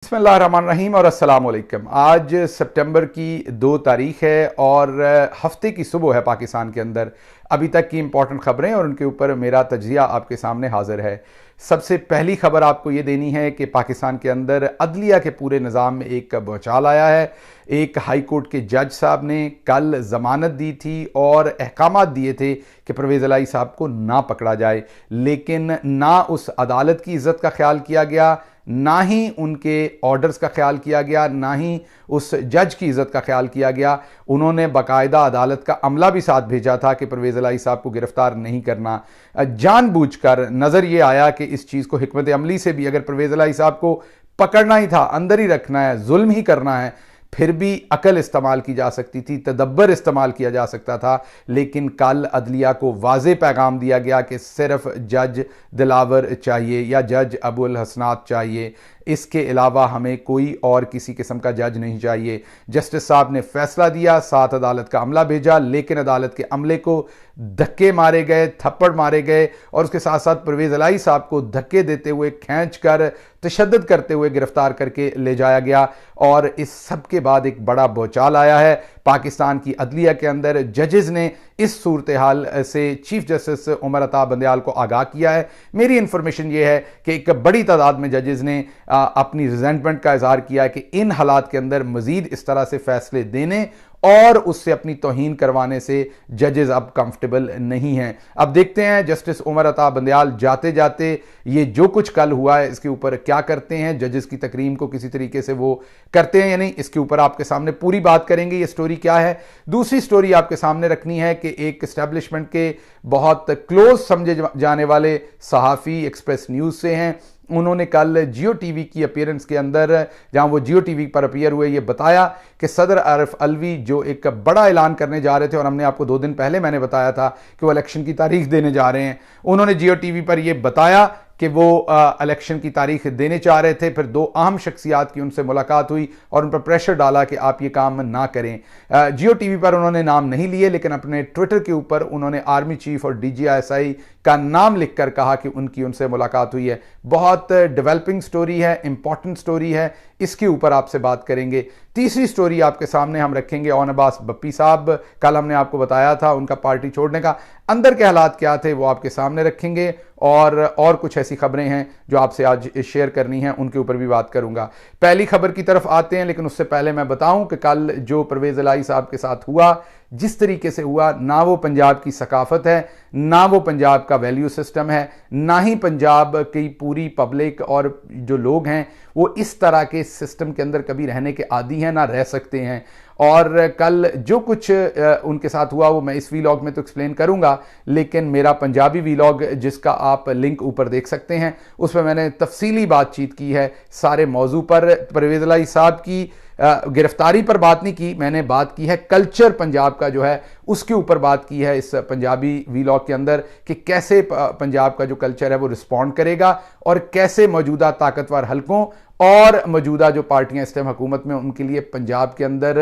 बिस्मिल्लाहिर्रहमानिर्रहीम और अस्सलाम वालेकुम। आज सितंबर की 2 तारीख है और हफ्ते की सुबह है पाकिस्तान के अंदर। अभी तक की इंपॉर्टेंट खबरें और उनके ऊपर मेरा तज्जिया आपके सामने हाजिर है। सबसे पहली खबर आपको ये देनी है कि पाकिस्तान के अंदर अदलिया के पूरे निज़ाम में एक भूचाल आया है। एक हाई कोर्ट के जज साहब ने कल ज़मानत दी थी और अहकामात दिए थे कि परवेज़ इलाही साहब को ना पकड़ा जाए, लेकिन ना उस अदालत की इज़्ज़त का ख्याल किया गया, ना ही उनके ऑर्डर्स का ख्याल किया गया, ना ही उस जज की इज़्ज़त का ख्याल किया गया। उन्होंने बाकायदा अदालत का अमला भी साथ भेजा था कि परवेज़ इलाही साहब को गिरफ्तार नहीं करना। जानबूझकर नज़र ये आया कि इस चीज़ को हिकमत अमली से भी अगर परवेज़ इलाही साहब को पकड़ना ही था, अंदर ही रखना है, जुल्म ही करना है, फिर भी अकल इस्तेमाल की जा सकती थी, तदब्बर इस्तेमाल किया जा सकता था। लेकिन कल अदलिया को वाज़े पैगाम दिया गया कि सिर्फ जज दिलावर चाहिए या जज अबुल हसनात चाहिए, इसके अलावा हमें कोई और किसी किस्म का जज नहीं चाहिए। जस्टिस साहब ने फैसला दिया, साथ अदालत का अमला भेजा, लेकिन अदालत के अमले को धक्के मारे गए, थप्पड़ मारे गए और उसके साथ साथ परवेज़ इलाही साहब को धक्के देते हुए, खींच कर, तशद्दुद करते हुए गिरफ्तार करके ले जाया गया। और इस सब के बाद एक बड़ा भूचाल आया है पाकिस्तान की अदलिया के अंदर। जजेस ने इस सूरत हाल से चीफ जस्टिस उमर अता बंदयाल को आगाह किया है। मेरी इंफॉर्मेशन ये है कि एक बड़ी तादाद में जजेस ने अपनी रिजेंटमेंट का इजहार किया है कि इन हालात के अंदर मजीद इस तरह से फैसले देने और उससे अपनी तौहीन करवाने से जजेस अब कंफर्टेबल नहीं हैं। अब देखते हैं जस्टिस उमर अता बंदयाल जाते जाते ये जो कुछ कल हुआ है इसके ऊपर क्या करते हैं, जजेस की तकरीम को किसी तरीके से वो करते हैं या नहीं, इसके ऊपर आपके सामने पूरी बात करेंगे। ये स्टोरी क्या है। दूसरी स्टोरी आपके सामने रखनी है कि एक एस्टेब्लिशमेंट के बहुत क्लोज समझे जाने वाले सहाफ़ी एक्सप्रेस न्यूज़ से हैं। उन्होंने कल जियो टीवी की अपीयरेंस के अंदर, जहां वो जियो टीवी पर अपीयर हुए, ये बताया कि सदर आरिफ अलवी जो एक बड़ा ऐलान करने जा रहे थे और हमने आपको 2 दिन पहले मैंने बताया था कि वो इलेक्शन की तारीख देने जा रहे हैं, उन्होंने जियो टीवी पर यह बताया कि वो इलेक्शन की तारीख देने चाह रहे थे। फिर 2 अहम शख्सियात की उनसे मुलाकात हुई और उन पर प्रेशर डाला कि आप ये काम ना करें। जियो टीवी पर उन्होंने नाम नहीं लिए, लेकिन अपने ट्विटर के ऊपर उन्होंने आर्मी चीफ और DGISI का नाम लिखकर कहा कि उनकी उनसे मुलाकात हुई है। बहुत डेवलपिंग स्टोरी है, इंपॉर्टेंट स्टोरी है, इसके ऊपर आपसे बात करेंगे। तीसरी स्टोरी आपके सामने हम रखेंगे ओन अब्बास बप्पी साहब। कल हमने आपको बताया था उनका पार्टी छोड़ने का, अंदर के हालात क्या थे वो आपके सामने रखेंगे और कुछ ऐसी खबरें हैं जो आपसे आज शेयर करनी है, उनके ऊपर भी बात करूंगा। पहली खबर की तरफ आते हैं, लेकिन उससे पहले मैं बताऊं कि कल जो परवेज़ इलाही साहब के साथ हुआ, जिस तरीके से हुआ, ना वो पंजाब की सकाफत है, ना वो पंजाब का वैल्यू सिस्टम है, ना ही पंजाब की पूरी पब्लिक और जो लोग हैं वो इस तरह के सिस्टम के अंदर कभी रहने के आदी हैं, ना रह सकते हैं। और कल जो कुछ उनके साथ हुआ वो मैं इस वीलॉग में तो एक्सप्लेन करूंगा, लेकिन मेरा पंजाबी वीलॉग जिसका आप लिंक ऊपर देख सकते हैं, उसमें मैंने तफसीली बातचीत की है सारे मौजू पर। परवेज़ इलाही साहब की गिरफ्तारी पर बात नहीं की, मैंने बात की है कल्चर पंजाब का जो है उसके ऊपर बात की है इस पंजाबी वीलॉग के अंदर कि कैसे पंजाब का जो कल्चर है वो रिस्पॉन्ड करेगा और कैसे मौजूदा ताकतवर हलकों और मौजूदा जो पार्टियां इस टाइम हुकूमत में उनके लिए पंजाब के अंदर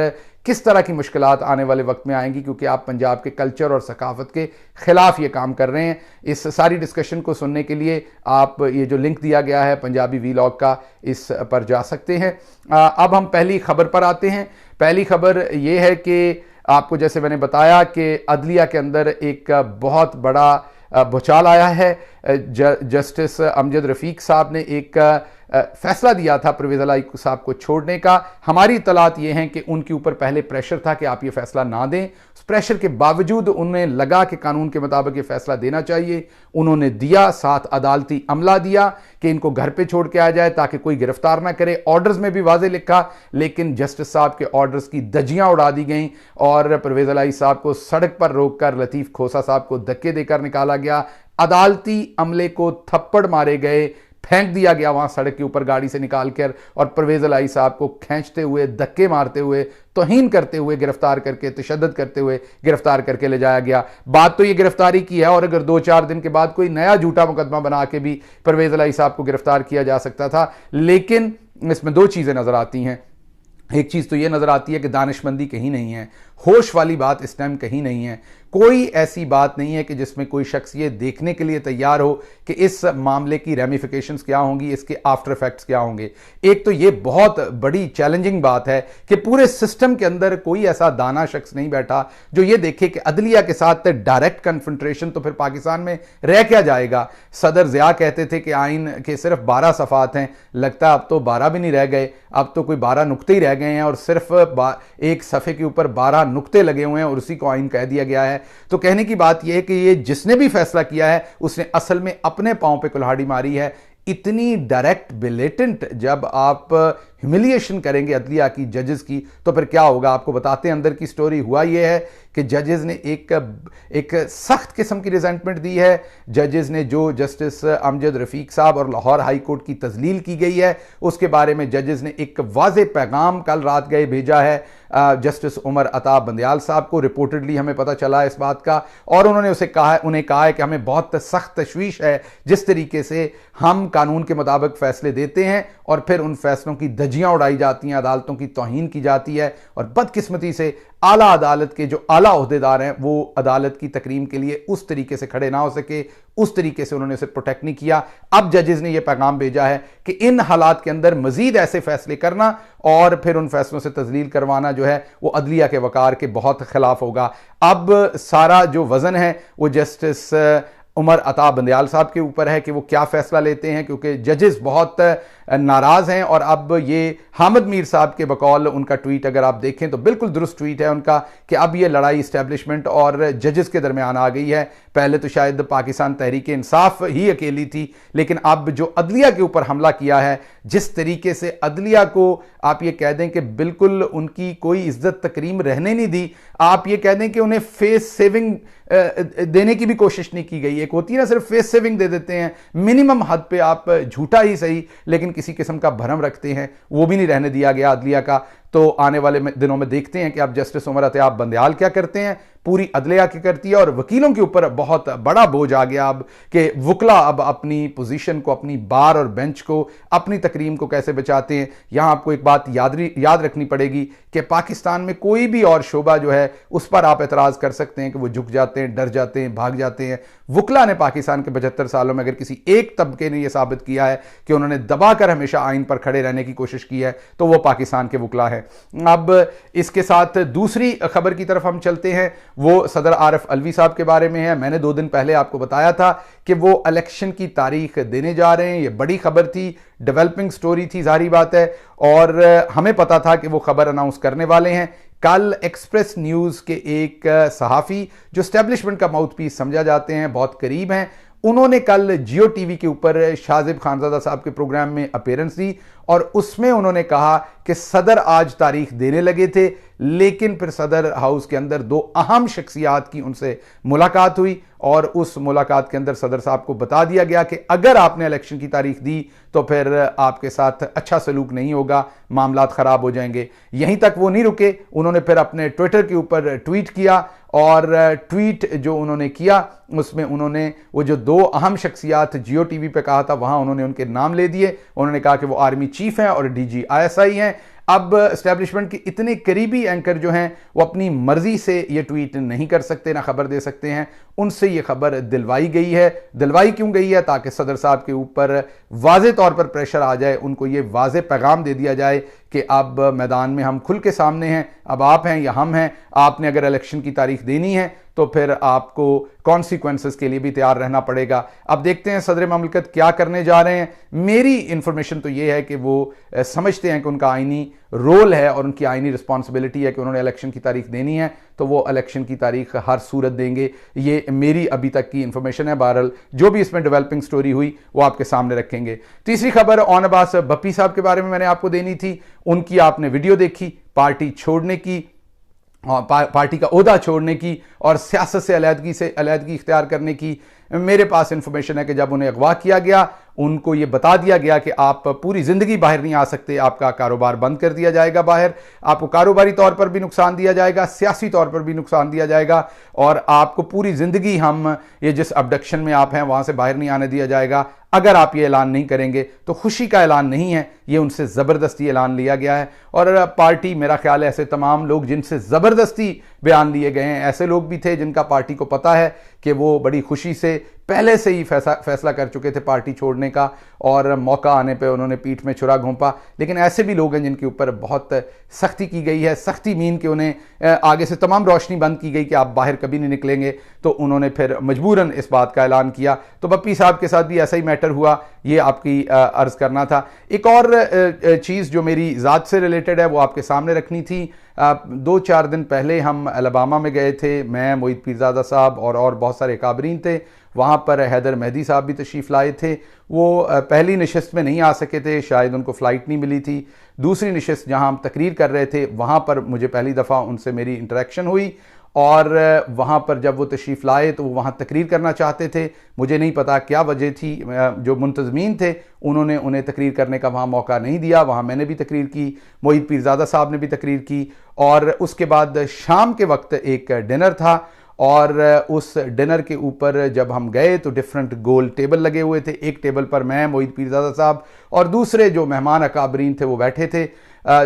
किस तरह की मुश्किलात आने वाले वक्त में आएंगी, क्योंकि आप पंजाब के कल्चर और सकाफत के खिलाफ ये काम कर रहे हैं। इस सारी डिस्कशन को सुनने के लिए आप ये जो लिंक दिया गया है पंजाबी वीलॉग का, इस पर जा सकते हैं। अब हम पहली खबर पर आते हैं। पहली खबर ये है कि आपको जैसे मैंने बताया कि अदलिया के अंदर एक बहुत बड़ा भूचाल आया है। जस्टिस अमजद रफ़ीक साहब ने एक फैसला दिया था परवेज़ इलाही साहब को छोड़ने का। हमारी इत्तलात ये हैं कि उनके ऊपर पहले प्रेशर था कि आप ये फैसला ना दें। उस प्रेशर के बावजूद उन्हें लगा कि कानून के मुताबिक ये फैसला देना चाहिए, उन्होंने दिया। साथ अदालती अमला दिया कि इनको घर पे छोड़ के आ जाए ताकि कोई गिरफ्तार ना करे। ऑर्डर्स में भी वाजे लिखा, लेकिन जस्टिस साहब के ऑर्डर्स की धज्जियां उड़ा दी गई और परवेज़ इलाही साहब को सड़क पर रोककर लतीफ़ खोसा साहब को धक्के देकर निकाला गया। अदालती अमले को थप्पड़ मारे गए, फेंक दिया गया वहां सड़क के ऊपर गाड़ी से निकाल कर, और परवेज़ इलाही साहब को खींचते हुए, धक्के मारते हुए, तौहीन करते हुए गिरफ्तार करके, तशद्दुद करते हुए गिरफ्तार करके ले जाया गया। बात तो ये गिरफ्तारी की है, और अगर 2-4 दिन के बाद कोई नया झूठा मुकदमा बना के भी परवेज़ इलाही साहब को गिरफ्तार किया जा सकता था। लेकिन इसमें 2 चीजें नजर आती हैं। एक चीज़ तो ये नज़र आती है कि दानिशमंदी कहीं नहीं है, होश वाली बात इस टाइम कहीं नहीं है। कोई ऐसी बात नहीं है कि जिसमें कोई शख्स ये देखने के लिए तैयार हो कि इस मामले की रेमिफिकेशंस क्या होंगी, इसके आफ्टर इफेक्ट्स क्या होंगे। एक तो ये बहुत बड़ी चैलेंजिंग बात है कि पूरे सिस्टम के अंदर कोई ऐसा दाना शख्स नहीं बैठा जो ये देखे कि अदलिया के साथ डायरेक्ट कन्फ्रंट्रेशन तो फिर पाकिस्तान में रह क्या जाएगा। सदर ज़िया कहते थे कि आइन के सिर्फ 12 सफ़ात हैं, लगता अब तो 12 भी नहीं रह गए, अब तो कोई 12 नुक्ते ही रह गए हैं और सिर्फ एक सफ़े के ऊपर 12 नुक्ते लगे हुए हैं और उसी को आइन कह दिया गया है। तो कहने की बात यह है कि ये जिसने भी फैसला किया है उसने असल में अपने पांव पे कुल्हाड़ी मारी है। इतनी डायरेक्ट बिलेटेंट जब आप ह्यूमिलिएशन करेंगे अदलिया की, जजेस की, तो फिर क्या होगा। आपको बताते हैं अंदर की स्टोरी। हुआ यह है कि जजेस ने एक सख्त किस्म की रिजेंटमेंट दी है। जजेस ने जो जस्टिस अमजद रफीक साहब और लाहौर हाई कोर्ट की तजलील की गई है उसके बारे में जजेस ने एक वाज़े पैगाम कल रात गए भेजा है जस्टिस उमर अता बंदयाल साहब को। रिपोर्टेडली हमें पता चला है इस बात का, और उन्होंने उन्हें कहा है कि हमें बहुत सख्त तशवीश है जिस तरीके से हम कानून के मुताबिक फैसले देते हैं और फिर उन फैसलों की धज्जियां उड़ाई जाती हैं, अदालतों की तौहीन की जाती है, और बदकिस्मती से आला अदालत के जो आला ओहदेदार हैं वो अदालत की तकरीम के लिए उस तरीके से खड़े ना हो सके, उस तरीके से उन्होंने उसे प्रोटेक्ट नहीं किया। अब जजेस ने यह पैगाम भेजा है कि इन हालात के अंदर मजीद ऐसे फैसले करना और फिर उन फैसलों से तजलील करवाना जो है वो अदलिया के वकार के बहुत खिलाफ होगा। अब सारा जो वजन है वो जस्टिस उमर अता बंदयाल साहब के ऊपर है कि वो क्या फैसला लेते हैं, क्योंकि जजेस बहुत नाराज हैं। और अब ये हामिद मीर साहब के बकौल उनका ट्वीट अगर आप देखें तो बिल्कुल दुरुस्त ट्वीट है उनका कि अब ये लड़ाई इस्टेब्लिशमेंट और जजेस के दरमियान आ गई है। पहले तो शायद पाकिस्तान तहरीक इंसाफ ही अकेली थी, लेकिन अब जो अदलिया के ऊपर हमला किया है, जिस तरीके से अदलिया को आप ये कह दें कि बिल्कुल उनकी कोई इज्जत तकरीम रहने नहीं दी, आप ये कह दें कि उन्हें फेस सेविंग देने की भी कोशिश नहीं की गई। एक होती है ना सिर्फ फेस सेविंग दे देते हैं, मिनिमम हद पे आप झूठा ही सही लेकिन किसी किस्म का भरम रखते हैं, वो भी नहीं रहने दिया गया अदलिया का। तो आने वाले दिनों में देखते हैं कि अब जस्टिस उमर अता बंदयाल क्या करते हैं, पूरी अदलिया की करती है। और वकीलों के ऊपर बहुत बड़ा बोझ आ गया अब कि वकला अब अपनी पोजीशन को, अपनी बार और बेंच को, अपनी तकरीम को कैसे बचाते हैं। यहां आपको एक बात याद रखनी पड़ेगी कि पाकिस्तान में कोई भी और शोबा जो है उस पर आप एतराज कर सकते हैं कि वो झुक जाते हैं, डर जाते हैं, भाग जाते हैं। वकला ने पाकिस्तान के 75 सालों में अगर किसी एक तबके ने यह साबित किया है कि उन्होंने दबाकर हमेशा आइन पर खड़े रहने की कोशिश की है तो वो पाकिस्तान के वकला है। अब इसके साथ दूसरी खबर की तरफ हम चलते हैं, वो सदर आरिफ अलवी साहब के बारे में है। मैंने 2 दिन पहले आपको बताया था कि वो इलेक्शन की तारीख देने जा रहे हैं। ये बड़ी खबर थी, डेवलपिंग स्टोरी थी, जाहिर बात है, और हमें पता था कि वो खबर अनाउंस करने वाले हैं। कल एक्सप्रेस न्यूज के एक सहाफी जो एस्टेब्लिशमेंट का माउथ पीस समझा जाते हैं, बहुत करीब हैं, उन्होंने कल जियो टीवी के ऊपर शाजिब खानजादा साहब के प्रोग्राम में अपीयरेंस दी और उसमें उन्होंने कहा कि सदर आज तारीख देने लगे थे, लेकिन फिर सदर हाउस के अंदर 2 अहम शख्सियात की उनसे मुलाकात हुई और उस मुलाकात के अंदर सदर साहब को बता दिया गया कि अगर आपने इलेक्शन की तारीख दी तो फिर आपके साथ अच्छा सलूक नहीं होगा, मामलात खराब हो जाएंगे। यहीं तक वो नहीं रुके, उन्होंने फिर अपने ट्विटर के ऊपर ट्वीट किया और ट्वीट जो उन्होंने किया उसमें उन्होंने वो जो 2 अहम शख्सियात जियो टीवी पे कहा था वहां उन्होंने उनके नाम ले दिए। उन्होंने कहा कि वो आर्मी चीफ हैं और डीजी ISI हैं। अब एस्टैब्लिशमेंट के इतने करीबी एंकर जो हैं वो अपनी मर्जी से ये ट्वीट नहीं कर सकते, ना खबर दे सकते हैं, उनसे ये खबर दिलवाई गई है। दिलवाई क्यों गई है? ताकि सदर साहब के ऊपर वाज़े तौर पर प्रेशर आ जाए, उनको ये वाज़े पैगाम दे दिया जाए कि अब मैदान में हम खुल के सामने हैं, अब आप हैं या हम हैं, आपने अगर इलेक्शन की तारीख देनी है तो फिर आपको कॉन्सिक्वेंसेस के लिए भी तैयार रहना पड़ेगा। अब देखते हैं सदर ममलकत क्या करने जा रहे हैं। मेरी इंफॉर्मेशन तो ये है कि वो समझते हैं कि उनका आईनी रोल है और उनकी आईनी रिस्पॉन्सिबिलिटी है कि उन्होंने इलेक्शन की तारीख देनी है तो वो इलेक्शन की तारीख हर सूरत देंगे। ये मेरी अभी तक की इंफॉर्मेशन है। बहरहाल जो भी इसमें डेवलपिंग स्टोरी हुई वो आपके सामने रखेंगे। तीसरी खबर ऑन अब्बास भप्पी साहब के बारे में मैंने आपको देनी थी। उनकी आपने वीडियो देखी, पार्टी छोड़ने की, पार्टी का ओहदा छोड़ने की और सियासत से अलहदगी इख्तियार करने की। मेरे पास इंफॉर्मेशन है कि जब उन्हें अगवा किया गया उनको ये बता दिया गया कि आप पूरी ज़िंदगी बाहर नहीं आ सकते, आपका कारोबार बंद कर दिया जाएगा, बाहर आपको कारोबारी तौर पर भी नुकसान दिया जाएगा, सियासी तौर पर भी नुकसान दिया जाएगा और आपको पूरी ज़िंदगी हम ये जिस अबडक्शन में आप हैं वहाँ से बाहर नहीं आने दिया जाएगा। अगर आप ये ऐलान नहीं करेंगे तो खुशी का ऐलान नहीं है, ये उनसे ज़बरदस्ती ऐलान लिया गया है। और पार्टी, मेरा ख्याल है ऐसे तमाम लोग जिनसे ज़बरदस्ती बयान लिए गए हैं, ऐसे लोग भी थे जिनका पार्टी को पता है कि वो बड़ी खुशी से पहले से ही फैसला कर चुके थे पार्टी छोड़ने का, और मौका आने पे उन्होंने पीठ में छुरा घोंपा। लेकिन ऐसे भी लोग हैं जिनके ऊपर बहुत सख्ती की गई है, सख्ती मीन के उन्हें आगे से तमाम रोशनी बंद की गई कि आप बाहर कभी नहीं निकलेंगे, तो उन्होंने फिर मजबूरन इस बात का ऐलान किया। तो पप्पी साहब के साथ भी ऐसा ही मैटर हुआ, ये आपकी अर्ज करना था। एक और चीज़ जो मेरी ज़ात से रिलेटेड है वो आपके सामने रखनी थी। 2-4 दिन पहले हम अलबामा में गए थे, मैं, मोईद पीरज़ादा साहब और बहुत सारे काबरीन थे। वहाँ पर हैदर मेहदी साहब भी तशरीफ़ लाए थे। वो पहली नशिस्त में नहीं आ सके थे, शायद उनको फ़्लाइट नहीं मिली थी। दूसरी नशिस्त जहाँ हम तकरीर कर रहे थे, वहाँ पर मुझे पहली दफ़ा उनसे मेरी इंटरेक्शन हुई, और वहाँ पर जब वो तशरीफ़ लाए तो वो वहाँ तकरीर करना चाहते थे। मुझे नहीं पता क्या वजह थी, जो मुंतज़मीन थे उन्होंने उन्हें तकरीर करने का वहाँ मौका नहीं दिया। वहाँ मैंने भी तकरीर की, मोईद पीरज़ादा साहब ने भी तकरीर की, और उसके बाद शाम के वक्त एक डिनर था, और उस डिनर के ऊपर जब हम गए तो डिफरेंट गोल टेबल लगे हुए थे। एक टेबल पर मैं, मोईद पीरज़ादा साहब और दूसरे जो मेहमान अकाबरीन थे वो बैठे थे।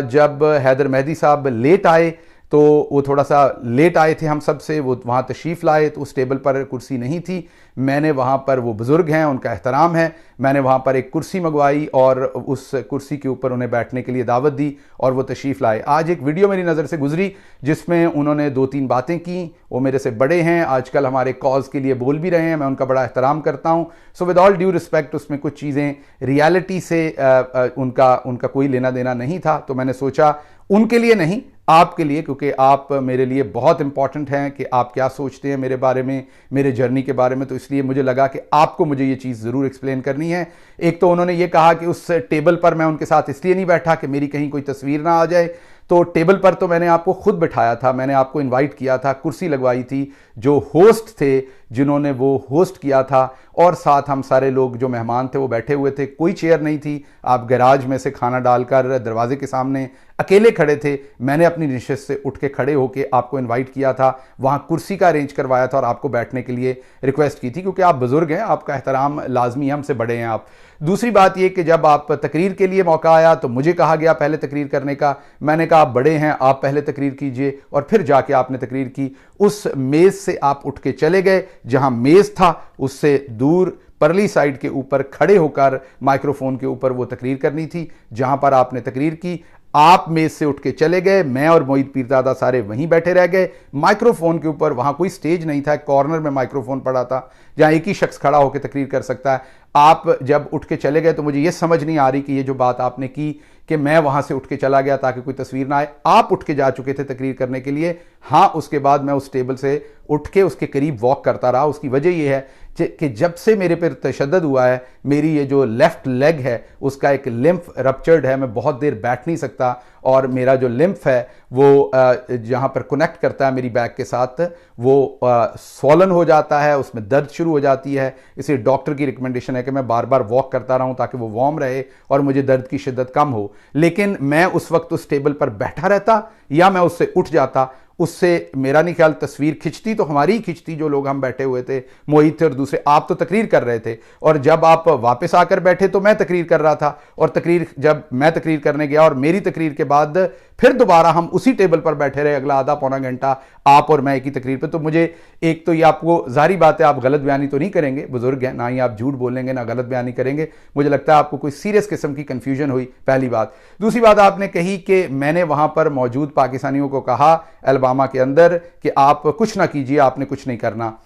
जब हैदर मेहदी साहब लेट आए, तो वो थोड़ा सा लेट आए थे हम सब से, वो वहाँ तशरीफ़ लाए तो उस टेबल पर कुर्सी नहीं थी। मैंने वहाँ पर, वो बुज़ुर्ग हैं, उनका एहतराम है, मैंने वहाँ पर एक कुर्सी मंगवाई और उस कुर्सी के ऊपर उन्हें बैठने के लिए दावत दी और वो तशरीफ़ लाए। आज एक वीडियो मेरी नज़र से गुजरी जिसमें उन्होंने 2-3 बातें की। वो मेरे से बड़े हैं, आजकल हमारे कॉज के लिए बोल भी रहे हैं, मैं उनका बड़ा एहतराम करता हूँ। So with all due respect, उसमें कुछ चीज़ें रियलिटी से उनका कोई लेना देना नहीं था। तो मैंने सोचा उनके लिए नहीं, आपके लिए, क्योंकि आप मेरे लिए बहुत इंपॉर्टेंट हैं कि आप क्या सोचते हैं मेरे बारे में, मेरे जर्नी के बारे में। तो इसलिए मुझे लगा कि आपको मुझे ये चीज़ ज़रूर एक्सप्लेन करनी है। एक तो उन्होंने ये कहा कि उस टेबल पर मैं उनके साथ इसलिए नहीं बैठा कि मेरी कहीं कोई तस्वीर ना आ जाए। तो टेबल पर तो मैंने आपको खुद बिठाया था, मैंने आपको इनवाइट किया था, कुर्सी लगवाई थी, जो होस्ट थे जिन्होंने वो होस्ट किया था, और साथ हम सारे लोग जो मेहमान थे वो बैठे हुए थे। कोई चेयर नहीं थी, आप गैराज में से खाना डालकर दरवाजे के सामने अकेले खड़े थे। मैंने अपनी नशिस्त से उठ के खड़े होकर आपको इनवाइट किया था, वहाँ कुर्सी का अरेंज करवाया था और आपको बैठने के लिए रिक्वेस्ट की थी, क्योंकि आप बुजुर्ग हैं, आपका एहतराम लाजमी, हमसे बड़े हैं आप। दूसरी बात यह कि जब आप तकरीर के लिए मौका आया तो मुझे कहा गया पहले तकरीर करने का, मैंने कहा आप बड़े हैं, आप पहले तकरीर कीजिए, और फिर जाके आपने तकरीर की। उस मेज़ से आप उठ के चले गए, जहां मेज़ था उससे दूर परली साइड के ऊपर खड़े होकर माइक्रोफोन के ऊपर वो तकरीर करनी थी जहां पर आपने तकरीर की। आप मेज से उठ के चले गए, मैं और मोईद पीरज़ादा सारे वहीं बैठे रह गए माइक्रोफोन के ऊपर। वहां कोई स्टेज नहीं था, कॉर्नर में माइक्रोफोन पड़ा था जहां एक ही शख्स खड़ा होकर तकरीर कर सकता है। आप जब उठ के चले गए तो मुझे ये समझ नहीं आ रही कि ये जो बात आपने की कि मैं वहां से उठ के चला गया ताकि कोई तस्वीर ना आए, आप उठ के जा चुके थे तकरीर करने के लिए। हाँ, उसके बाद मैं उस टेबल से उठ के उसके करीब वॉक करता रहा। उसकी वजह यह है कि जब से मेरे पर तशद्दुद हुआ है, मेरी ये जो लेफ्ट लेग है उसका एक लिम्फ रप्चर्ड है, मैं बहुत देर बैठ नहीं सकता, और मेरा जो लिम्फ है वो जहाँ पर कनेक्ट करता है मेरी बैक के साथ वो स्वॉलन हो जाता है, उसमें दर्द शुरू हो जाती है। इसलिए डॉक्टर की रिकमेंडेशन है कि मैं बार बार वॉक करता रहूं ताकि वो वार्म रहे और मुझे दर्द की शिद्दत कम हो। लेकिन मैं उस वक्त उस टेबल पर बैठा रहता या मैं उससे उठ जाता, उससे मेरा नहीं ख्याल तस्वीर खिंचती तो हमारी ही खिंचती, जो लोग हम बैठे हुए थे, मोहित थे और दूसरे। आप तो तकरीर कर रहे थे, और जब आप वापस आकर बैठे तो मैं तकरीर कर रहा था, और जब मैं तकरीर करने गया और मेरी तकरीर के बाद फिर दोबारा हम उसी टेबल पर बैठे रहे अगला आधा पौना घंटा, आप और मैं एक ही तकरीर पे। तो मुझे एक तो ये, आपको जारी बात है आप गलत बयानी तो नहीं करेंगे, बुजुर्ग हैं, ना ही आप झूठ बोलेंगे ना गलत बयानी करेंगे। मुझे लगता है आपको कोई सीरियस किस्म की कंफ्यूजन हुई, पहली बात। दूसरी बात आपने कही कि मैंने वहां पर मौजूद पाकिस्तानियों को कहा अलबामा के अंदर कि आप कुछ ना कीजिए, आपने कुछ नहीं करना।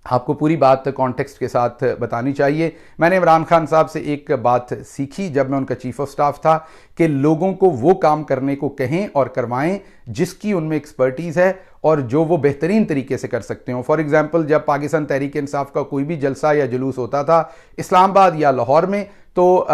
आपको पूरी बात कॉन्टेक्स्ट के साथ बतानी चाहिए। मैंने इमरान खान साहब से एक बात सीखी जब मैं उनका चीफ ऑफ स्टाफ था कि लोगों को वो काम करने को कहें और करवाएं जिसकी उनमें एक्सपर्टीज़ है और जो वो बेहतरीन तरीके से कर सकते हो। फॉर एग्जांपल, जब पाकिस्तान तहरीक इंसाफ का कोई भी जलसा या जुलूस होता था इस्लामाबाद या लाहौर में, तो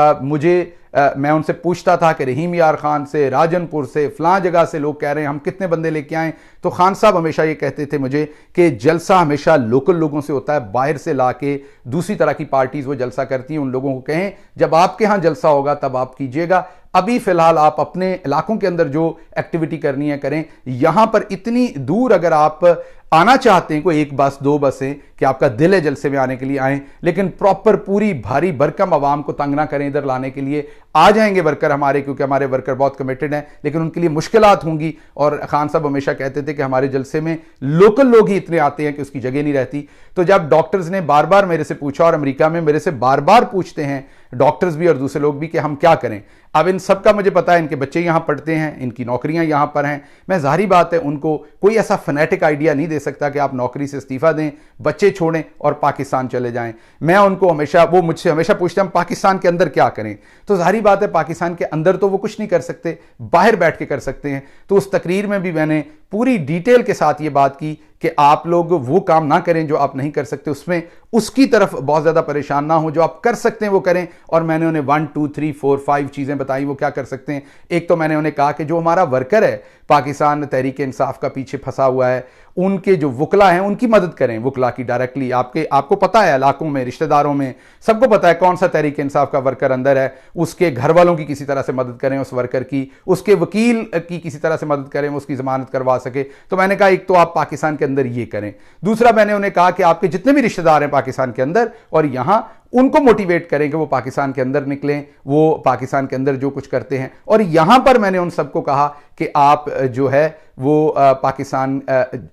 मैं उनसे पूछता था कि रहीम यार खान से, राजनपुर से, फलां जगह से लोग कह रहे हैं हम कितने बंदे लेके आएँ। तो खान साहब हमेशा ये कहते थे मुझे कि जलसा हमेशा लोकल लोगों से होता है, बाहर से लाके दूसरी तरह की पार्टीज वो जलसा करती हैं। उन लोगों को कहें जब आपके यहाँ जलसा होगा तब आप कीजिएगा, अभी फिलहाल आप अपने इलाकों के अंदर जो एक्टिविटी करनी है करें। यहां पर इतनी दूर अगर आप आना चाहते हैं, कोई एक बस दो बसें, कि आपका दिल है जलसे में आने के लिए आएँ, लेकिन प्रॉपर पूरी भारी भरकम आवाम को तंग ना करें इधर लाने के लिए। आ जाएंगे वर्कर हमारे, क्योंकि हमारे वर्कर बहुत कमिटेड हैं, लेकिन उनके लिए मुश्किलात होंगी। और खान साहब हमेशा कहते थे कि हमारे जलसे में लोकल लोग ही इतने आते हैं कि उसकी जगह नहीं रहती। तो जब डॉक्टर्स ने बार बार मेरे से पूछा, और अमेरिका में मेरे से बार बार पूछते हैं डॉक्टर्स भी और दूसरे लोग भी कि हम क्या करें। अब इन सब का मुझे पता है, इनके बच्चे यहां पढ़ते हैं, इनकी नौकरियां यहां पर हैं। मैं जाहिर बात है उनको कोई ऐसा फनेटिक आइडिया नहीं दे सकता कि आप नौकरी से इस्तीफा दें, बच्चे छोड़ें और पाकिस्तान चले जाएं। मैं उनको हमेशा, वो मुझसे हमेशा पूछते हैं हम पाकिस्तान के अंदर क्या करें। तो जाहिर बात है पाकिस्तान के अंदर तो वो कुछ नहीं कर सकते, बाहर बैठ के कर सकते हैं। तो उस तकरीर में भी मैंने पूरी डिटेल के साथ ये बात की कि आप लोग वो काम ना करें जो आप नहीं कर सकते, उसमें उसकी तरफ बहुत ज़्यादा परेशान ना हो, जो आप कर सकते हैं वो करें। और मैंने उन्हें 1 2 3 4 5 चीज़ें बताई वो क्या कर सकते हैं। एक तो मैंने उन्हें कहा कि जो हमारा वर्कर है पाकिस्तान तहरीक इंसाफ का पीछे फंसा हुआ है, उनके जो वकला हैं उनकी मदद करें, वकला की डायरेक्टली। आपको पता है इलाकों में, रिश्तेदारों में सबको पता है कौन सा तहरीक इंसाफ का वर्कर अंदर है, उसके घर वालों की किसी तरह से मदद करें, उस वर्कर की, उसके वकील की किसी तरह से मदद करें, उसकी जमानत करवा सके। तो मैंने कहा एक तो आप पाकिस्तान के अंदर ये करें। दूसरा मैंने उन्हें कहा कि आपके जितने भी रिश्तेदार हैं पाकिस्तान के अंदर और यहां, उनको मोटिवेट करें कि वो पाकिस्तान के अंदर निकलें, वो पाकिस्तान के अंदर जो कुछ करते हैं। और यहां पर मैंने उन सबको कहा कि आप जो है वो पाकिस्तान,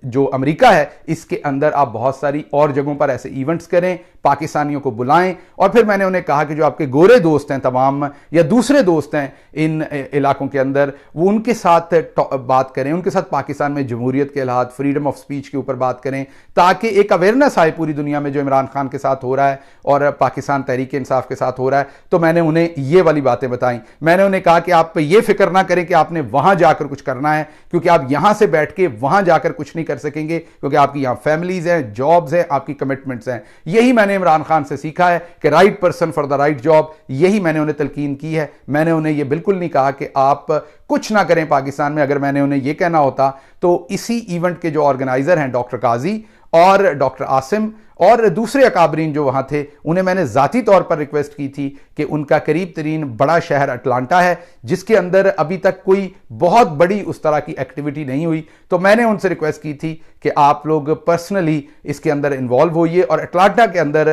जो अमेरिका है इसके अंदर आप बहुत सारी और जगहों पर ऐसे इवेंट्स करें, पाकिस्तानियों को बुलाएं। और फिर मैंने उन्हें कहा कि जो आपके गोरे दोस्त हैं तमाम, या दूसरे दोस्त हैं इन इलाकों के अंदर, वो उनके साथ बात करें, उनके साथ पाकिस्तान में जमहूरियत के हालात, फ्रीडम ऑफ स्पीच के ऊपर बात करें, ताकि एक अवेयरनेस आए पूरी दुनिया में जो इमरान खान के साथ हो रहा है और पाकिस्तान तहरीक इंसाफ के साथ हो रहा है। तो मैंने उन्हें ये वाली बातें बताई। मैंने उन्हें कहा कि आप ये फिक्र ना करें कि आपने वहां जाकर कुछ करना है, क्योंकि आप यहां से बैठ के वहां जाकर कुछ नहीं कर सकेंगे, क्योंकि आपकी यहां फैमिलीज हैं, जॉब्स हैं, आपकी कमिटमेंट्स हैं। यही मैंने इमरान खान से सीखा है कि right person for the right job, यही मैंने उन्हें तलकीन की है। मैंने उन्हें यह बिल्कुल नहीं कहा कि आप कुछ ना करें पाकिस्तान में। अगर मैंने उन्हें यह कहना होता तो इसी इवेंट के जो ऑर्गेनाइजर हैं डॉक्टर काजी और डॉक्टर आसिम और दूसरे अकाबरीन जो वहां थे, उन्हें मैंने जाती तौर पर रिक्वेस्ट की थी कि उनका करीब तरीन बड़ा शहर अटलांटा है, जिसके अंदर अभी तक कोई बहुत बड़ी उस तरह की एक्टिविटी नहीं हुई। तो मैंने उनसे रिक्वेस्ट की थी कि आप लोग पर्सनली इसके अंदर इन्वॉल्व होइए और अटलांटा के अंदर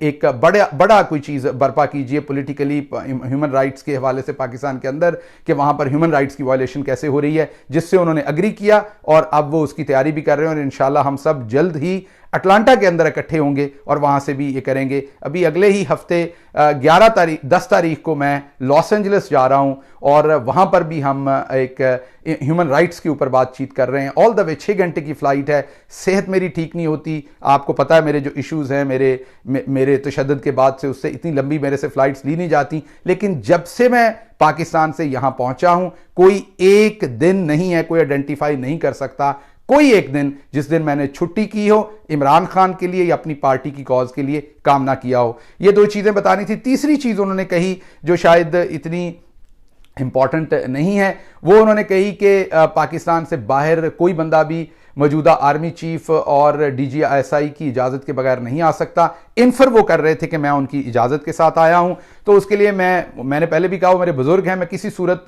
एक बड़ा कोई चीज़ बर्पा कीजिए पॉलिटिकली, ह्यूमन राइट्स के हवाले से पाकिस्तान के अंदर, कि वहां पर ह्यूमन राइट्स की वायलेशन कैसे हो रही है, जिससे उन्होंने अग्री किया और अब वो उसकी तैयारी भी कर रहे हैं। और इंशाल्लाह हम सब जल्द ही अटलांटा के अंदर इकट्ठे होंगे और वहां से भी ये करेंगे। अभी अगले ही हफ्ते 10 तारीख को मैं लॉस एंजलिस जा रहा हूं और वहां पर भी हम एक ह्यूमन राइट्स के ऊपर बातचीत कर रहे हैं। ऑल द वे 6 घंटे की फ्लाइट है, सेहत मेरी ठीक नहीं होती, आपको पता है मेरे जो इश्यूज हैं, मेरे तशद्दुद के बाद से उससे इतनी लंबी मेरे से फ्लाइट्स ली नहीं जाती। लेकिन जब से मैं पाकिस्तान से यहां पहुंचा हूं, कोई एक दिन नहीं है, कोई आइडेंटिफाई नहीं कर सकता कोई एक दिन जिस दिन मैंने छुट्टी की हो इमरान खान के लिए या अपनी पार्टी की कॉज के लिए काम ना किया हो। ये 2 चीजें बतानी थी। तीसरी चीज उन्होंने कही जो शायद इतनी इंपॉर्टेंट नहीं है, वो उन्होंने कही कि पाकिस्तान से बाहर कोई बंदा भी मौजूदा आर्मी चीफ और DGI की इजाज़त के बगैर नहीं आ सकता। इन्फर वो कर रहे थे कि मैं उनकी इजाज़त के साथ आया हूं, तो उसके लिए मैंने पहले भी कहा वो मेरे बुजुर्ग हैं, मैं किसी सूरत,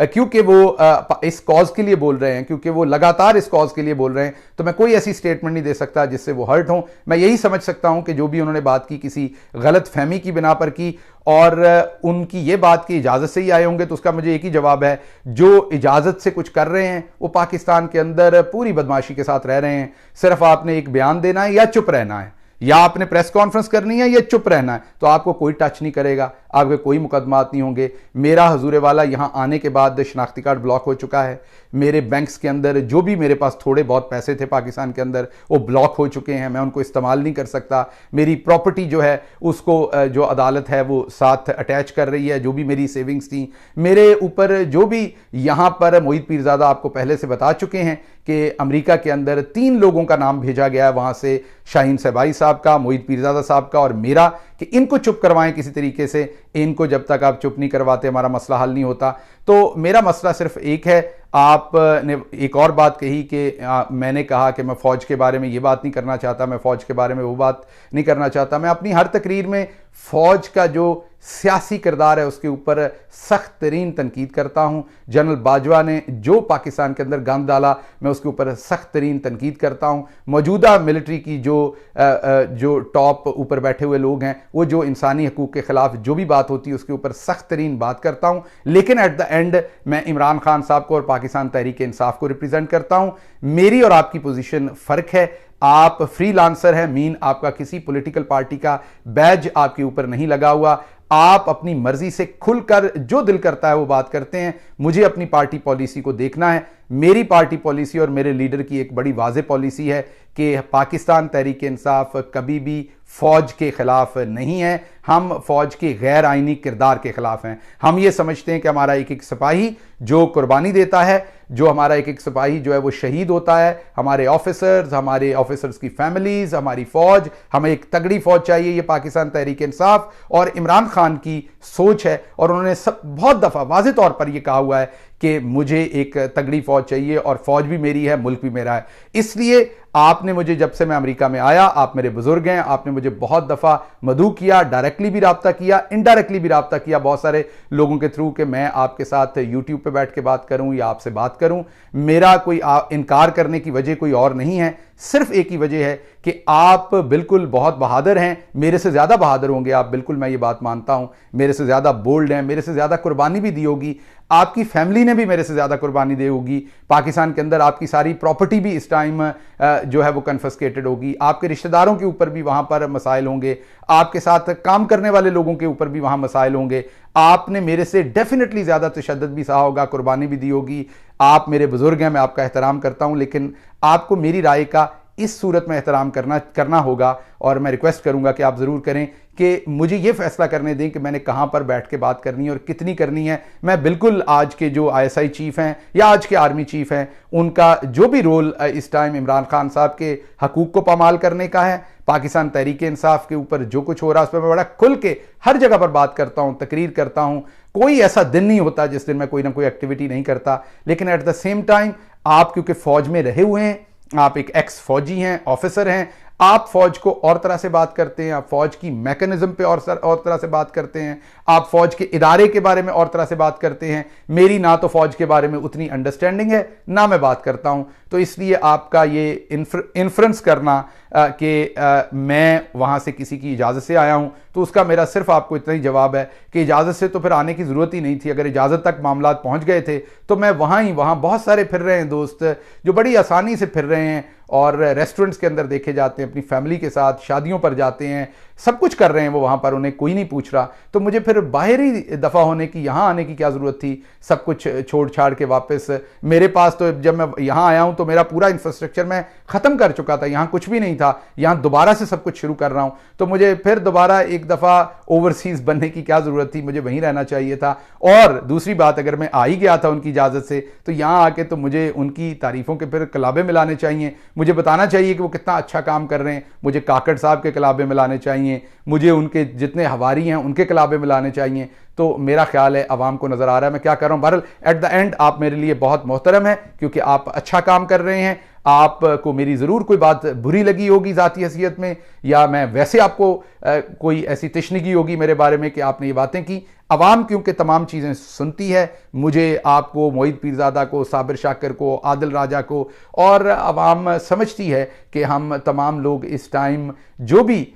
क्योंकि वो इस कॉज के लिए बोल रहे हैं, क्योंकि वो लगातार इस कॉज के लिए बोल रहे हैं, तो मैं कोई ऐसी स्टेटमेंट नहीं दे सकता जिससे वो हर्ट हों। मैं यही समझ सकता हूं कि जो भी उन्होंने बात की किसी गलत फहमी की बिना पर की और उनकी ये बात की इजाज़त से ही आए होंगे। तो उसका मुझे एक ही जवाब है, जो इजाज़त से कुछ कर रहे हैं वो पाकिस्तान के अंदर पूरी बदमाशी के साथ रह रहे हैं। सिर्फ आपने एक बयान देना है या चुप रहना है, या आपने प्रेस कॉन्फ्रेंस करनी है या चुप रहना है, तो आपको कोई टच नहीं करेगा, आपके कोई मुकदमात नहीं होंगे। मेरा हजूर वाला यहां आने के बाद शनाख्ती कार्ड ब्लॉक हो चुका है, मेरे बैंक्स के अंदर जो भी मेरे पास थोड़े बहुत पैसे थे पाकिस्तान के अंदर वो ब्लॉक हो चुके हैं, मैं उनको इस्तेमाल नहीं कर सकता। मेरी प्रॉपर्टी जो है उसको जो अदालत है वो साथ अटैच कर रही है, जो भी मेरी सेविंग्स थी मेरे ऊपर, जो भी यहां पर मोहित पीरजादा आपको पहले से बता चुके हैं कि अमेरिका के अंदर 3 लोगों का नाम भेजा गया है वहां से, शाहीन सहबाई साहब का, मोहित पीरजादा साहब का और मेरा, कि इनको चुप करवाएं किसी तरीके से। इनको जब तक आप चुप नहीं करवाते हमारा मसला हल नहीं होता। तो मेरा मसला सिर्फ एक है, आप ने एक और बात कही कि मैंने कहा कि मैं फ़ौज के बारे में ये बात नहीं करना चाहता, मैं फ़ौज के बारे में वो बात नहीं करना चाहता। मैं अपनी हर तकरीर में फ़ौज का जो सियासी किरदार है उसके ऊपर सख्त तरीन तनकीद करता हूँ। जनरल बाजवा ने जो पाकिस्तान के अंदर गंद डाला, मैं उसके ऊपर सख्त तरीन तनकीद करता हूँ। मौजूदा मिलिट्री की जो टॉप ऊपर बैठे हुए लोग हैं, वो जो इंसानी हकूक़ के ख़िलाफ़ जो भी बात होती है उसके ऊपर सख्त तरीन बात करता हूँ। लेकिन एट द एंड मैं इमरान खान साहब को और पाकिस्तान तहरीक इंसाफ को रिप्रेजेंट करता हूँ। मेरी और आपकी पोजीशन फ़र्क है। आप फ्रीलांसर हैं, मीन आपका किसी पॉलिटिकल पार्टी का बैज आपके ऊपर नहीं लगा हुआ। आप अपनी मर्जी से खुलकर जो दिल करता है वो बात करते हैं। मुझे अपनी पार्टी पॉलिसी को देखना है। मेरी पार्टी पॉलिसी और मेरे लीडर की एक बड़ी वाज़ेह पॉलिसी है कि पाकिस्तान तहरीक इंसाफ कभी भी फ़ौज के ख़िलाफ़ नहीं है। हम फ़ौज के गैर आइनी किरदार के ख़िलाफ़ हैं। हम ये समझते हैं कि हमारा एक एक सिपाही जो कुर्बानी देता है, जो हमारा एक एक सिपाही जो है वो शहीद होता है, हमारे ऑफिसर्स की फैमिलीज़, हमारी फ़ौज, हमें एक तगड़ी फ़ौज चाहिए। ये पाकिस्तान तहरीक इंसाफ और इमरान खान की सोच है और उन्होंने सब बहुत दफ़ा वाज़ेह तौर पर यह कहा हुआ है कि मुझे एक तगड़ी फ़ौज चाहिए और फ़ौज भी मेरी है, मुल्क भी मेरा है। इसलिए आपने मुझे, जब से मैं अमेरिका में आया, आप मेरे बुजुर्ग हैं, आपने मुझे बहुत दफ़ा मदऊ किया, डायरेक्टली भी रब्ता किया, इनडायरेक्टली भी रब्ता किया बहुत सारे लोगों के थ्रू कि मैं आपके साथ यूट्यूब पे बैठ के बात करूं या आपसे बात करूं। मेरा कोई इनकार करने की वजह कोई और नहीं है, सिर्फ एक ही वजह है कि आप बिल्कुल बहुत बहादुर हैं, मेरे से ज़्यादा बहादुर होंगे आप, बिल्कुल मैं ये बात मानता हूं। मेरे से ज़्यादा बोल्ड हैं, मेरे से ज़्यादा कुर्बानी भी दी होगी, आपकी फैमिली ने भी मेरे से ज़्यादा कुर्बानी दी होगी। पाकिस्तान के अंदर आपकी सारी प्रॉपर्टी भी इस टाइम जो है वो कन्फिस्केटेड होगी, आपके रिश्तेदारों के ऊपर भी वहाँ पर मसाइल होंगे, आपके साथ काम करने वाले लोगों के ऊपर भी वहाँ मसाइल होंगे। आपने मेरे से डेफिनेटली ज़्यादा तशद्दुद भी सहा होगा, कुर्बानी भी दी होगी। आप मेरे बुजुर्ग हैं, मैं आपका एहतराम करता हूँ, लेकिन आपको मेरी राय का इस सूरत में एहतराम करना होगा और मैं रिक्वेस्ट करूंगा कि आप ज़रूर करें कि मुझे ये फैसला करने दें कि मैंने कहाँ पर बैठ के बात करनी है और कितनी करनी है। मैं बिल्कुल आज के जो ISI चीफ़ हैं या आज के आर्मी चीफ़ हैं, उनका जो भी रोल इस टाइम इमरान खान साहब के हकूक़ को पामाल करने का है, पाकिस्तान तहरीक इंसाफ के ऊपर जो कुछ हो रहा है उस पर मैं बड़ा खुल के हर जगह पर बात करता हूँ, तकरीर करता हूँ। कोई ऐसा दिन नहीं होता जिस दिन मैं कोई ना कोई एक्टिविटी नहीं करता। लेकिन एट द सेम टाइम आप क्योंकि फ़ौज में रहे हुए हैं, आप एक एक्स फौजी हैं, ऑफिसर हैं, आप फौज को और तरह से बात करते हैं, आप फौज की मैकेनिज्म पे और तरह से बात करते हैं, आप फौज के इदारे के बारे में और तरह से बात करते हैं। मेरी ना तो फौज के बारे में उतनी अंडरस्टैंडिंग है, ना मैं बात करता हूं। तो इसलिए आपका ये इन्फ्रेंस करना कि मैं वहां से किसी की इजाज़त से आया हूं, तो उसका मेरा सिर्फ आपको इतना ही जवाब है कि इजाज़त से तो फिर आने की ज़रूरत ही नहीं थी। अगर इजाज़त तक मामला पहुंच गए थे तो मैं वहाँ बहुत सारे फिर रहे हैं दोस्त जो बड़ी आसानी से फिर रहे हैं और रेस्टोरेंट्स के अंदर देखे जाते हैं, अपनी फैमिली के साथ शादियों पर जाते हैं, सब कुछ कर रहे हैं वो वहाँ पर, उन्हें कोई नहीं पूछ रहा। तो मुझे फिर बाहरी दफ़ा होने की, यहाँ आने की क्या ज़रूरत थी? सब कुछ छोड़ छाड़ के वापस मेरे पास, तो जब मैं यहाँ आया हूँ तो मेरा पूरा इंफ्रास्ट्रक्चर मैं ख़त्म कर चुका था, यहाँ कुछ भी नहीं था, यहाँ दोबारा से सब कुछ शुरू कर रहा हूँ। तो मुझे फिर दोबारा एक दफ़ा ओवरसीज़ बनने की क्या ज़रूरत थी? मुझे वहीं रहना चाहिए था। और दूसरी बात, अगर मैं आ ही गया था उनकी इजाज़त से, तो यहाँ आके तो मुझे उनकी तारीफ़ों के फिर कलाबे मिलाने चाहिए, मुझे बताना चाहिए कि वो कितना अच्छा काम कर रहे हैं, मुझे काकड़ साहब के कलाबे मिलाने चाहिए, मुझे उनके जितने हवारी हैं उनके कलाबे मिलाने चाहिए। तो मेरा ख्याल है अवाम को नज़र आ रहा है मैं क्या कर रहा हूँ। बहरहाल एट द एंड आप मेरे लिए बहुत मोहतरम है क्योंकि आप अच्छा काम कर रहे हैं। आपको मेरी ज़रूर कोई बात बुरी लगी होगी ज़ाती हैसियत में, या मैं वैसे आपको कोई ऐसी तशनीगी होगी मेरे बारे में कि आपने ये बातें की। अवाम क्योंकि तमाम चीज़ें सुनती है, मुझे, आपको, मोईद पीरज़ादा को, साबिर शाकर को, आदिल राजा को, और अवाम समझती है कि हम तमाम लोग इस टाइम जो भी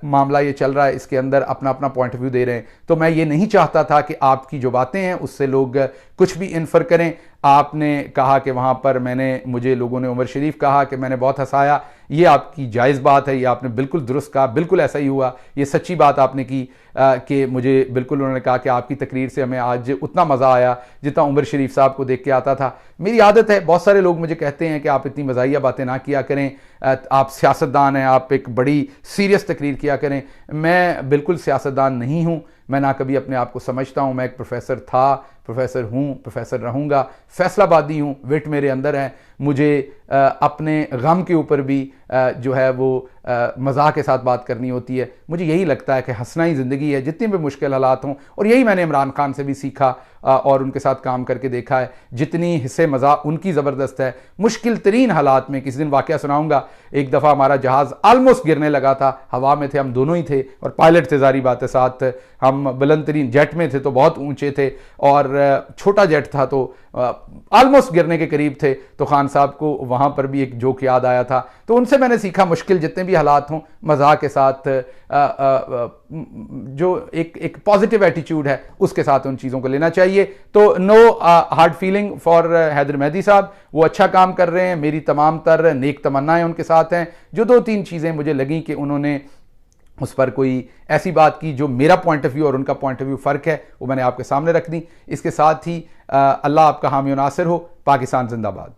मामला ये चल रहा है इसके अंदर अपना अपना पॉइंट ऑफ व्यू दे रहे हैं। तो मैं ये नहीं चाहता था कि आपकी जो बातें हैं उससे लोग कुछ भी इन्फर करें। आपने कहा कि वहाँ पर मुझे लोगों ने उमर शरीफ कहा कि मैंने बहुत हंसाया, ये आपकी जायज़ बात है, ये आपने बिल्कुल दुरुस्त कहा, बिल्कुल ऐसा ही हुआ, ये सच्ची बात आपने की कि मुझे बिल्कुल उन्होंने कहा कि आपकी तकरीर से हमें आज उतना मज़ा आया जितना उमर शरीफ साहब को देख के आता था। मेरी आदत है, बहुत सारे लोग मुझे कहते हैं कि आप इतनी मज़ाहिया बातें ना किया करें, आप सियासतदान हैं, आप एक बड़ी सीरियस तकरीर किया करें। मैं बिल्कुल सियासतदान नहीं हूँ, मैं ना कभी अपने आप को समझता हूँ। मैं एक प्रोफेसर था, प्रोफेसर हूँ, प्रोफेसर रहूँगा, फैसलाबादी हूँ, विट मेरे अंदर है। मुझे अपने गम के ऊपर भी जो है वो मज़ाक के साथ बात करनी होती है। मुझे यही लगता है कि हंसना ही ज़िंदगी है, जितनी भी मुश्किल हालात हों, और यही मैंने इमरान खान से भी सीखा और उनके साथ काम करके देखा है, जितनी हिस्से मज़ा उनकी ज़बरदस्त है। मुश्किल तरीन हालात में, किसी दिन वाक़या सुनाऊंगा, एक दफ़ा हमारा जहाज़ आलमोस्ट गिरने लगा था, हवा में थे, हम दोनों ही थे और पायलट थे, जारी बात है साथ, हम बुलंद तरीन जेट में थे तो बहुत ऊंचे थे और छोटा जेट था तो आलमोस्ट गिरने के करीब थे। तो खान साहब को वहाँ पर भी एक जोक याद आया था, तो उनसे मैंने सीखा मुश्किल जितने भी हालात हों मज़ाक के साथ जो एक पॉजिटिव एटीट्यूड है उसके साथ उन चीज़ों को लेना चाहिए। तो no hard feeling for Haider Mehdi साहब, वो अच्छा काम कर रहे हैं, मेरी तमाम तर नेक तमन्नाएं उनके साथ हैं। जो 2-3 चीज़ें मुझे लगी कि उन्होंने उस पर कोई ऐसी बात की जो मेरा पॉइंट ऑफ व्यू और उनका पॉइंट ऑफ व्यू फ़र्क है, वो मैंने आपके सामने रख दी। इसके साथ ही अल्लाह आपका हामी और नासिर हो। पाकिस्तान जिंदाबाद।